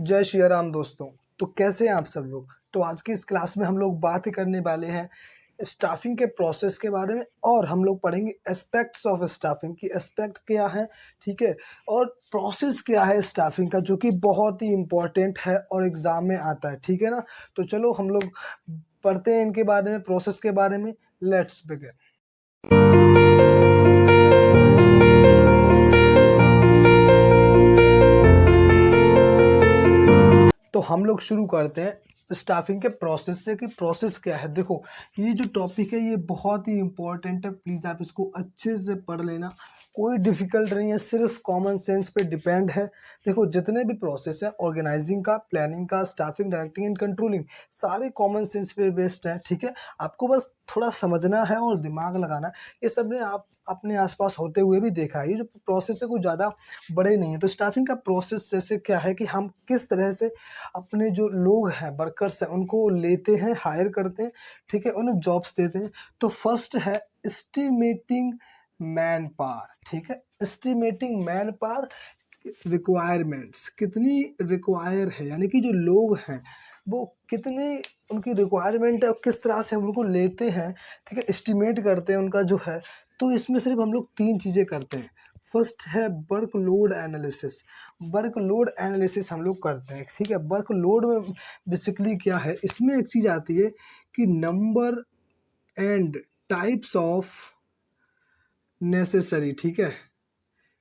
जय श्री राम दोस्तों। तो कैसे हैं आप सब लोग। तो आज की इस क्लास में हम लोग बात करने वाले हैं स्टाफिंग के प्रोसेस के बारे में, और हम लोग पढ़ेंगे एस्पेक्ट्स ऑफ स्टाफिंग की एस्पेक्ट क्या है, ठीक है, और प्रोसेस क्या है स्टाफिंग का, जो कि बहुत ही इम्पोर्टेंट है और एग्ज़ाम में आता है, ठीक है ना। तो चलो हम लोग पढ़ते हैं इनके बारे में, प्रोसेस के बारे में। Let's begin. तो हम लोग शुरू करते हैं स्टाफिंग के प्रोसेस से कि प्रोसेस क्या है। देखो, ये जो टॉपिक है ये बहुत ही इम्पोर्टेंट है, प्लीज़ आप इसको अच्छे से पढ़ लेना। कोई डिफ़िकल्ट नहीं है, सिर्फ कॉमन सेंस पे डिपेंड है। देखो, जितने भी प्रोसेस है ऑर्गेनाइजिंग का, प्लानिंग का, स्टाफिंग, डायरेक्टिंग एंड कंट्रोलिंग, सारे कॉमन सेंस पे बेस्ड हैं, ठीक है। आपको बस थोड़ा समझना है और दिमाग लगाना है। ये सब ने आप अपने आसपास होते हुए भी देखा है। ये जो प्रोसेस है कुछ ज़्यादा बड़े नहीं है। तो स्टाफिंग का प्रोसेस जैसे क्या है कि हम किस तरह से अपने जो लोग हैं, वर्कर्स हैं, उनको लेते हैं, हायर करते हैं, ठीक है, उन्हें जॉब्स देते हैं। तो फर्स्ट है एस्टिमेटिंग मैन पावर, ठीक है। एस्टिमेटिंग मैन पावर रिक्वायरमेंट्स कितनी रिक्वायर है, यानी कि जो लोग हैं वो कितने, उनकी रिक्वायरमेंट है और किस तरह से हम उनको लेते हैं, ठीक है, एस्टिमेट करते हैं उनका जो है। तो इसमें सिर्फ हम लोग 3 चीज़ें करते हैं। फर्स्ट है वर्कलोड एनालिसिस। वर्कलोड एनालिसिस हम लोग करते हैं, ठीक है। वर्कलोड में बेसिकली क्या है, इसमें एक चीज़ आती है कि number and types of necessary, ठीक है।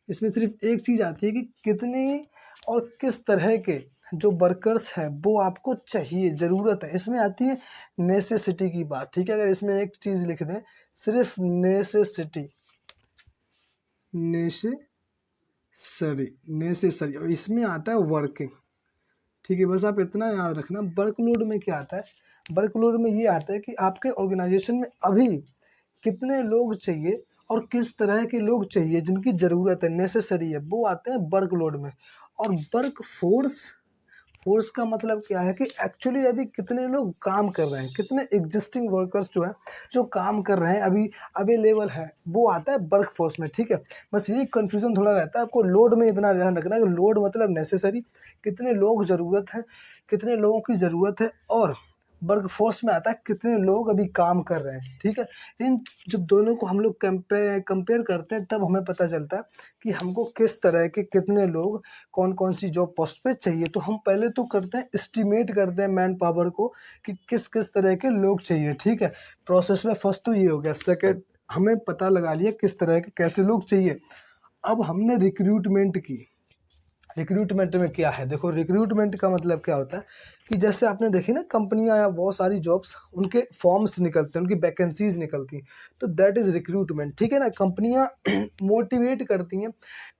इसमें सिर्फ एक चीज़ आती है कि कितने और किस तरह के जो वर्कर्स हैं वो आपको चाहिए, ज़रूरत है। इसमें आती है नेसेसिटी की बात, ठीक है। अगर इसमें एक चीज़ लिख दें, सिर्फ नेसेसिटी, नेसेसरी, और इसमें आता है वर्किंग, ठीक है। बस आप इतना याद रखना। वर्कलोड में क्या आता है, वर्कलोड में ये आता है कि आपके ऑर्गेनाइजेशन में अभी कितने लोग चाहिए और किस तरह के लोग चाहिए जिनकी ज़रूरत है, नेसेसरी है, वो आते हैं वर्कलोड में। और वर्क फोर्स, फोर्स का मतलब क्या है कि एक्चुअली अभी कितने लोग काम कर रहे हैं, कितने एग्जिस्टिंग वर्कर्स जो है जो काम कर रहे हैं अभी अवेलेबल है, वो आता है वर्क फोर्स में, ठीक है। बस यही कन्फ्यूज़न थोड़ा रहता है आपको। लोड में इतना ध्यान रखना है कि लोड मतलब नेसेसरी, कितने लोग ज़रूरत है, कितने लोगों की ज़रूरत है, और वर्क फोर्स में आता है कितने लोग अभी काम कर रहे हैं, ठीक है। इन जब दोनों को हम लोग कंपेयर करते हैं तब हमें पता चलता है कि हमको किस तरह के कितने लोग कौन कौन सी जॉब पोस्ट पे चाहिए। तो हम पहले तो करते हैं एस्टिमेट करते हैं मैन पावर को कि किस किस तरह के लोग चाहिए, ठीक है। प्रोसेस में फर्स्ट तो ये हो गया। सेकेंड, हमें पता लगा लिया किस तरह के कैसे लोग चाहिए। अब हमने रिक्रूटमेंट की। रिक्रूटमेंट में क्या है, देखो, रिक्रूटमेंट का मतलब क्या होता है कि जैसे आपने देखी ना, कंपनियां या बहुत सारी जॉब्स, उनके फॉर्म्स निकलते हैं, उनकी वैकेंसीज निकलती हैं, तो दैट इज़ रिक्रूटमेंट, ठीक है ना। कंपनियां मोटिवेट करती हैं,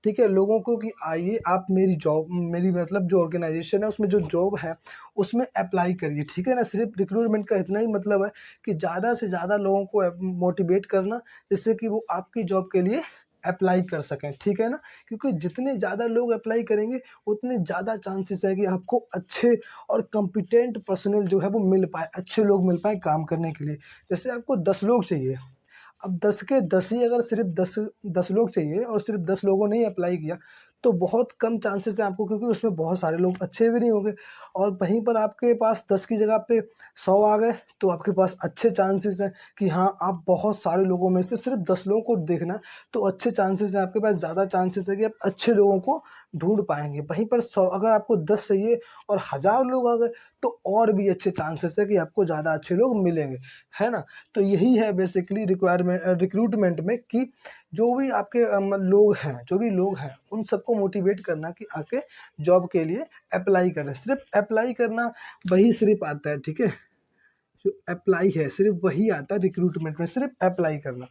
ठीक है, लोगों को कि आइए आप मेरी जॉब, मेरी मतलब जो ऑर्गेनाइजेशन है उसमें जो जॉब है उसमें अप्लाई करिए, ठीक है ना। सिर्फ रिक्रूटमेंट का इतना ही मतलब है कि ज़्यादा से ज़्यादा लोगों को मोटिवेट करना, जिससे कि वो आपकी जॉब के लिए अप्लाई कर सकें, ठीक है ना। क्योंकि जितने ज़्यादा लोग अप्लाई करेंगे उतने ज़्यादा चांसेस है कि आपको अच्छे और कॉम्पिटेंट पर्सनल जो है वो मिल पाए, अच्छे लोग मिल पाए काम करने के लिए। जैसे आपको 10 लोग चाहिए, अब 10 के 10 ही अगर सिर्फ 10 लोग चाहिए और सिर्फ 10 लोगों ने ही अप्लाई किया, तो बहुत कम चांसेस हैं आपको, क्योंकि उसमें बहुत सारे लोग अच्छे भी नहीं होंगे। और वहीं पर आपके पास 10 की जगह पे 100 आ गए, तो आपके पास अच्छे चांसेस हैं कि हाँ, आप बहुत सारे लोगों में से सिर्फ 10 लोगों को देखना, तो अच्छे चांसेस हैं, आपके पास ज़्यादा चांसेस है कि आप अच्छे लोगों को ढूंढ पाएंगे। वहीं पर 100 अगर आपको 10 चाहिए और 1000 लोग आ गए, तो और भी अच्छे चांसेस है कि आपको ज़्यादा अच्छे लोग मिलेंगे, है ना। तो यही है बेसिकली रिक्रूटमेंट में कि जो भी आपके लोग हैं, जो भी लोग हैं उन सबको मोटिवेट करना कि आके जॉब के लिए अप्लाई करें। सिर्फ अप्लाई करना वही सिर्फ आता है, ठीक है। जो अप्लाई है सिर्फ वही आता है रिक्रूटमेंट में, सिर्फ अप्लाई करना।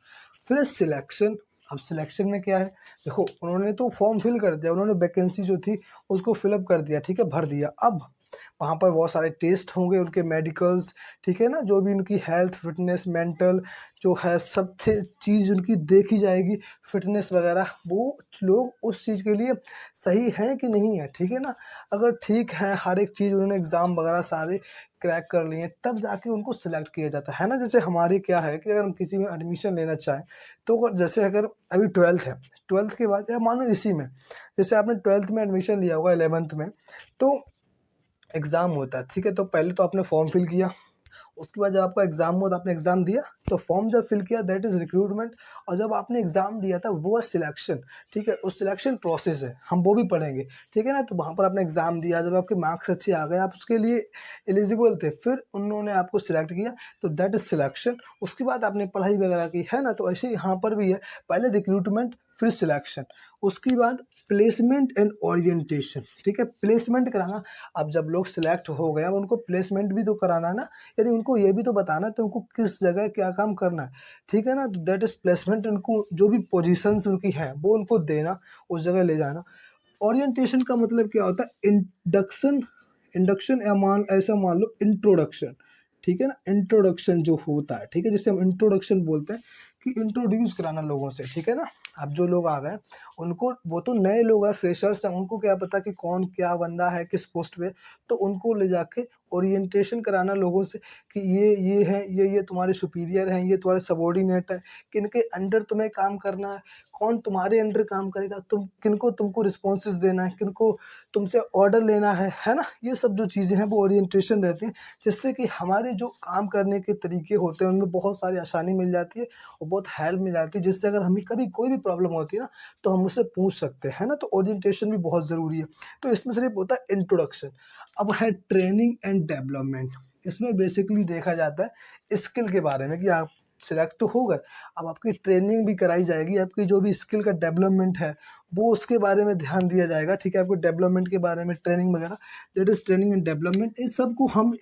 फिर सिलेक्शन। अब सिलेक्शन में क्या है, देखो, उन्होंने तो फॉर्म फिल कर दिया, उन्होंने वैकेंसी जो थी उसको फिलअप कर दिया, ठीक है, भर दिया। अब वहाँ पर बहुत सारे टेस्ट होंगे, उनके मेडिकल्स, ठीक है ना, जो भी उनकी हेल्थ, फिटनेस, मेंटल जो है सब चीज़ उनकी देखी जाएगी, फिटनेस वगैरह, वो लोग उस चीज़ के लिए सही हैं कि नहीं है, ठीक है ना। अगर ठीक है, हर एक चीज़ उन्होंने एग्ज़ाम वगैरह सारे क्रैक कर लिए, तब जाके उनको सिलेक्ट किया जाता है ना। जैसे हमारे क्या है कि अगर हम किसी में एडमिशन लेना चाहें, तो जैसे अगर अभी 12th है, 12th के बाद या मानो इसी में, जैसे आपने 12th में एडमिशन लिया होगा 11th में, तो एग्ज़ाम होता है, ठीक है। तो पहले तो आपने फॉर्म फिल किया, उसके बाद जब आपका एग्ज़ाम हुआ तो आपने एग्ज़ाम दिया, तो फॉर्म जब फिल किया दैट इज़ रिक्रूटमेंट, और जब आपने एग्ज़ाम दिया था वो है सिलेक्शन, ठीक है। उस सिलेक्शन प्रोसेस है, हम वो भी पढ़ेंगे, ठीक है ना। तो वहाँ पर आपने एग्ज़ाम दिया, जब आपके मार्क्स अच्छे आ गए, आप उसके लिए एलिजिबल थे, फिर उन्होंने आपको सिलेक्ट किया, तो दैट इज़ सिलेक्शन। उसके बाद आपने पढ़ाई वगैरह की, है ना। तो ऐसे ही यहाँ पर भी है, पहले रिक्रूटमेंट फिर सिलेक्शन, उसके बाद प्लेसमेंट एंड ओरिएंटेशन, ठीक है। प्लेसमेंट कराना, अब जब लोग सिलेक्ट हो गए अब उनको प्लेसमेंट भी तो कराना है ना, यानी उनको ये भी तो बताना है तो उनको किस जगह क्या काम करना है, ठीक है ना। तो दैट इज़ प्लेसमेंट, उनको जो भी पोजीशंस उनकी हैं वो उनको देना, उस जगह ले जाना। ओरिएंटेशन का मतलब क्या होता है, इंडक्शन, इंडक्शन या ऐसा मान लो इंट्रोडक्शन, ठीक है ना। इंट्रोडक्शन जो होता है, ठीक है, जिसे हम इंट्रोडक्शन बोलते हैं, कि इंट्रोड्यूस कराना लोगों से, ठीक है ना। अब जो लोग आ गए उनको, वो तो नए लोग हैं, फ्रेशर्स हैं, उनको क्या पता कि कौन क्या बंदा है किस पोस्ट पे, तो उनको ले जाके ओरिएंटेशन कराना लोगों से कि ये है, ये तुम्हारे सुपीरियर हैं, ये तुम्हारे सबॉर्डिनेट हैं, किनके अंडर तुम्हें काम करना है, कौन तुम्हारे अंडर काम करेगा, तुम किनको तुमको रिस्पॉन्सेस देना है, किनको तुमसे ऑर्डर लेना है ना। ये सब जो चीज़ें हैं वो ओरिएंटेशन रहती हैं, जिससे कि हमारे जो काम करने के तरीके होते हैं उनमें बहुत सारी आसानी मिल जाती है और बहुत हेल्प मिल जाती है, जिससे अगर हमें कभी कोई भी प्रॉब्लम होती है ना तो हम उससे पूछ सकते हैं ना। तो ओरिएंटेशन भी बहुत ज़रूरी है। तो इसमें सिर्फ होता है इंट्रोडक्शन। अब है ट्रेनिंग एंड डेवलपमेंट, इसमें बेसिकली देखा जाता है स्किल के बारे में कि आप सिलेक्ट तो हो गए, अब आपकी ट्रेनिंग भी कराई जाएगी, आपकी जो भी स्किल का डेवलपमेंट है वो उसके बारे में ध्यान दिया जाएगा, ठीक है। आपको डेवलपमेंट के बारे में ट्रेनिंग वगैरह, that is training and development, इस सब को हम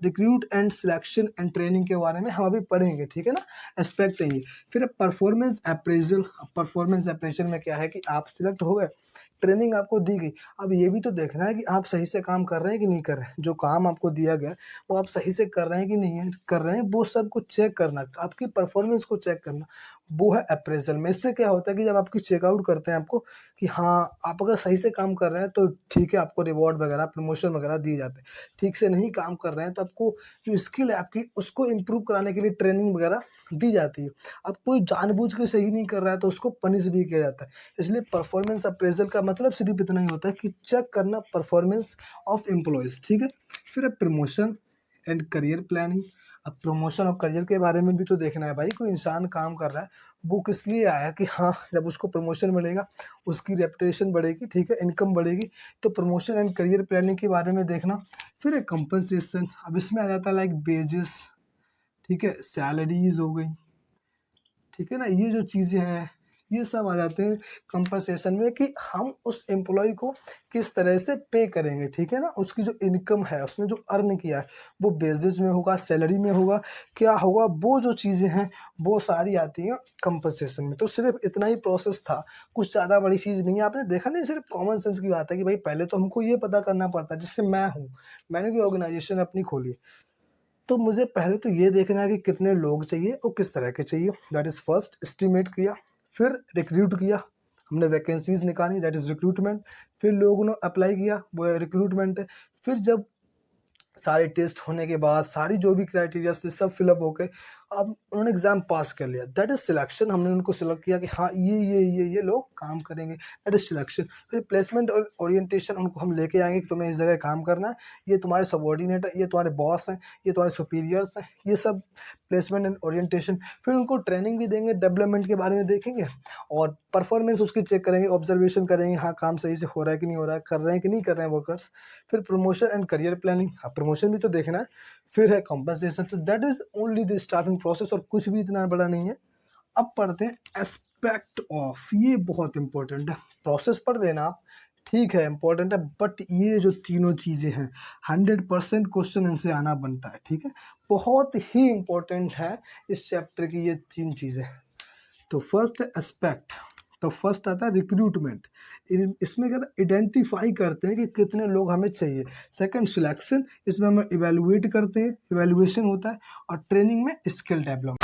recruit and selection and training के बारे में हम अभी पढ़ेंगे, ठीक है ना। एस्पेक्ट है ये। फिर परफॉर्मेंस अप्रेजल, परफॉर्मेंस अप्रेजल में क्या है कि आप सिलेक्ट हो गए, ट्रेनिंग आपको दी गई, अब ये भी तो देखना है कि आप सही से काम कर रहे हैं कि नहीं कर रहे हैं, जो काम आपको दिया गया है वो आप सही से कर रहे हैं कि नहीं है कर रहे हैं, वो सब को चेक करना, आपकी परफॉर्मेंस को चेक करना, वो है अप्रेजल में। इससे क्या होता है कि जब आपकी चेकआउट करते हैं आपको कि हाँ आप अगर सही से काम कर रहे हैं तो ठीक है, आपको रिवॉर्ड वगैरह प्रमोशन वगैरह दिए जाते हैं, ठीक से नहीं काम कर रहे हैं तो आपको जो स्किल है आपकी उसको इम्प्रूव कराने के लिए ट्रेनिंग वगैरह दी जाती है। अब कोई जानबूझ के सही नहीं कर रहा है तो उसको पनिश भी किया जाता है। इसलिए परफॉर्मेंस अप्रेजल का मतलब सिर्फ इतना ही होता है कि चेक करना परफॉर्मेंस ऑफ एम्प्लॉयज़, ठीक है। फिर है प्रमोशन एंड करियर प्लानिंग। अब प्रमोशन और करियर के बारे में भी तो देखना है भाई, कोई इंसान काम कर रहा है वो किस लिए आया है कि हाँ जब उसको प्रमोशन मिलेगा उसकी रेपुटेशन बढ़ेगी, ठीक है, इनकम बढ़ेगी। तो प्रमोशन एंड करियर प्लानिंग के बारे में देखना। फिर है कंपनसेशन, अब इसमें आ जाता है लाइक वेजेस, ठीक है, सैलरीज हो गई, ठीक है ना। ये जो चीज़ें हैं ये सब आ जाते हैं कंपनसेशन में कि हम उस एम्प्लॉय को किस तरह से पे करेंगे, ठीक है ना। उसकी जो इनकम है उसने जो अर्न किया है वो बेसिस में होगा, सैलरी में होगा, क्या होगा, वो जो चीज़ें हैं वो सारी आती हैं कंपनसेशन में। तो सिर्फ इतना ही प्रोसेस था, कुछ ज़्यादा बड़ी चीज़ नहीं है। आपने देखा नहीं, सिर्फ कॉमन सेंस की बात है कि भाई पहले तो हमको ये पता करना पड़ता है, जैसे मैं हूँ, मैंने भी ऑर्गेनाइजेशन अपनी खोली, तो मुझे पहले तो ये देखना है कि कितने लोग चाहिए और किस तरह के चाहिए, दैट इज़ फर्स्ट एस्टिमेट किया। फिर रिक्रूट किया, हमने वैकेंसीज़ निकाली, दैट इज़ रिक्रूटमेंट। फिर लोगों ने अप्लाई किया, वो रिक्रूटमेंट है। फिर जब सारे टेस्ट होने के बाद सारी जो भी क्राइटेरिया थे सब फिलअप हो गए, अब उन्होंने एग्ज़ाम पास कर लिया, दैट इज़ सिलेक्शन। हमने उनको सिलेक्ट किया कि हाँ ये लोग काम करेंगे, दैट इज़ सिलेक्शन। फिर प्लेसमेंट और ओरिएंटेशन, उनको हम लेके आएंगे कि तुम्हें इस जगह काम करना है, ये तुम्हारे सबॉर्डिनेट है, ये तुम्हारे बॉस हैं, ये तुम्हारे सुपीरियर्स हैं, ये सब प्लेसमेंट एंड ओरिएंटेशन। फिर उनको ट्रेनिंग भी देंगे, डेवलपमेंट के बारे में देखेंगे और परफॉर्मेंस उसकी चेक करेंगे, ऑब्जर्वेशन करेंगे, हाँ काम सही से हो रहा है कि नहीं हो रहा है, कर रहे हैं कि नहीं कर रहे हैं वर्कर्स। फिर प्रमोशन एंड करियर प्लानिंग, हाँ प्रमोशन भी तो देखना है। फिर है कॉम्पनसेशन। तो that is only the starting process और कुछ भी इतना बड़ा नहीं है। अब पढ़ते हैं एस्पेक्ट ऑफ, ये बहुत इंपॉर्टेंट है। प्रोसेस पढ़ लेना आप, ठीक है इंपॉर्टेंट है, बट ये जो तीनों चीज़ें हैं 100% क्वेश्चन इनसे आना बनता है, ठीक है, बहुत ही इंपॉर्टेंट है इस चैप्टर की ये तीन चीज़ें। तो फर्स्ट एस्पेक्ट, तो फर्स्ट आता है रिक्रूटमेंट, इसमें क्या था आइडेंटिफाई करते हैं कि कितने लोग हमें चाहिए। सेकंड सिलेक्शन, इसमें हम इवेलुएट करते हैं, इवेलुएशन होता है। और ट्रेनिंग में स्किल डेवलपमेंट।